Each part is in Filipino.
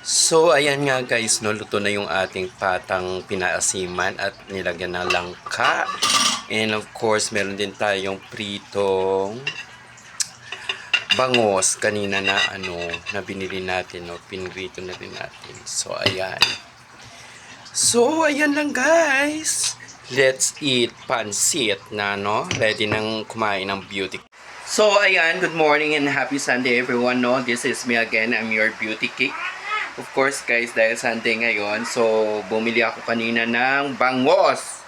So, ayan nga guys, no, luto na yung ating patang pinaasiman at nilagyan ng langka. And of course, meron din tayong pritong bangos kanina na na binili natin, no, pinrito na rin natin. So, ayan. So, ayan lang guys. Let's eat pansit na, no? Ready nang kumain ng beauty. So, ayan, good morning and happy Sunday everyone, no? This is me again, I'm your beauty cake. Of course guys, dahil Sunday ngayon, so bumili ako kanina ng bangos.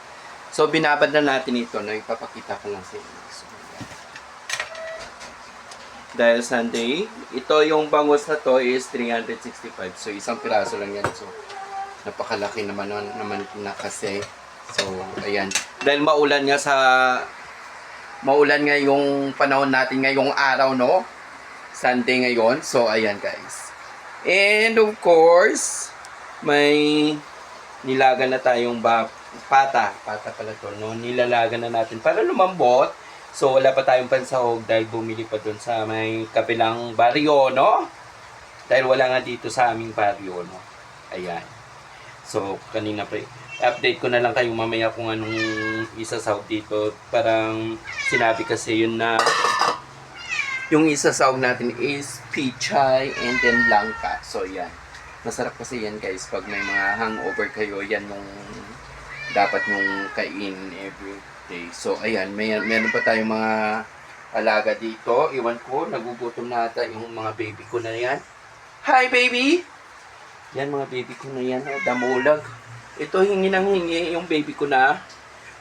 So binabad na natin ito, no? Ipapakita ko lang sa inyo. So, dahil Sunday, ito yung bangos na to is 365. So isang piraso lang yan. So napakalaki naman na kasi. So ayan. Dahil maulan nga yung panahon natin ngayong araw, no? Sunday ngayon. So ayan guys. And of course, may nilaga na tayong pata pala to, no? Nilalaga na natin para lumambot. So wala pa tayong pansahog dahil bumili pa doon sa may kabilang baryo, no? Dahil wala nga dito sa aming baryo, no? Ayan. So kanina pa update ko na lang kayo mamaya kung anong isasahog dito. Parang sinabi kasi yun na yung isasahog natin is pichay and then langka. So, yan. Masarap kasi yan guys. Pag may mga hangover kayo, yan yung dapat nyong kain every day. So, ayan. Meron pa tayong mga alaga dito. Iwan ko, nagugutom na ata yung mga baby ko na yan. Hi, baby! Yan, mga baby ko na yan. Oh, damulag. Ito, hingi ng hingi yung baby ko na.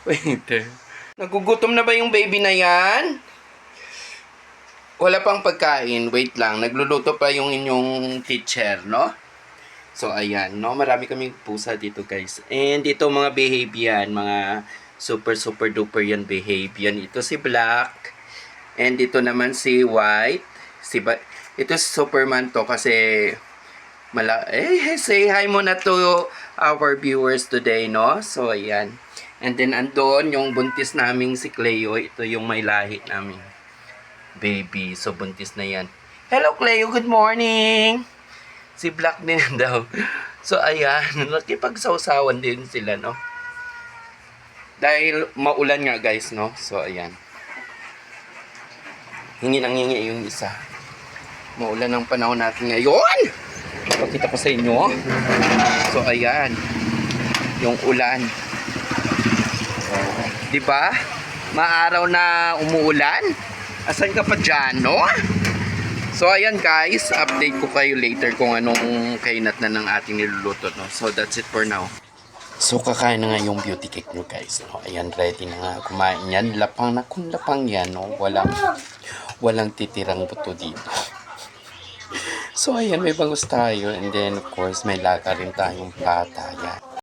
Wait. Nagugutom na ba yung baby na yan? Wala pang pagkain, wait lang. Nagluluto pa yung inyong teacher, no? So, ayan, no? Marami kaming pusa dito, guys. And ito mga behave yan. Mga super duper yan behave yan. Ito si Black. And ito naman si White. Ito si Superman to kasi say hi muna to our viewers today, no? So, ayan. And then, andon yung buntis naming si Cleo. Ito yung may lahi namin baby. So, buntis na yan. Hello, Cleo. Good morning. Si Black din daw. So, ayan. Nakipagsaw-sawan din sila, no? Dahil maulan nga, guys, no? So, ayan. Hingi yung isa. Maulan ang panahon natin ngayon. Pakita ko sa inyo. So, ayan. Yung ulan. Diba? Maaraw na umuulan. Asan ka pa dyan, no? So, ayan guys. Update ko kayo later kung anong kainat na ng ating niluluto, no? So, that's it for now. So, kakain na nga yung beauty cake nyo, guys, no? Ayan, ready na nga kumain yan. Lapang na kung lapang yan, no? Walang titirang buto dito. So, ayan, may bangus tayo. And then, of course, may laka rin tayong pata. Yan.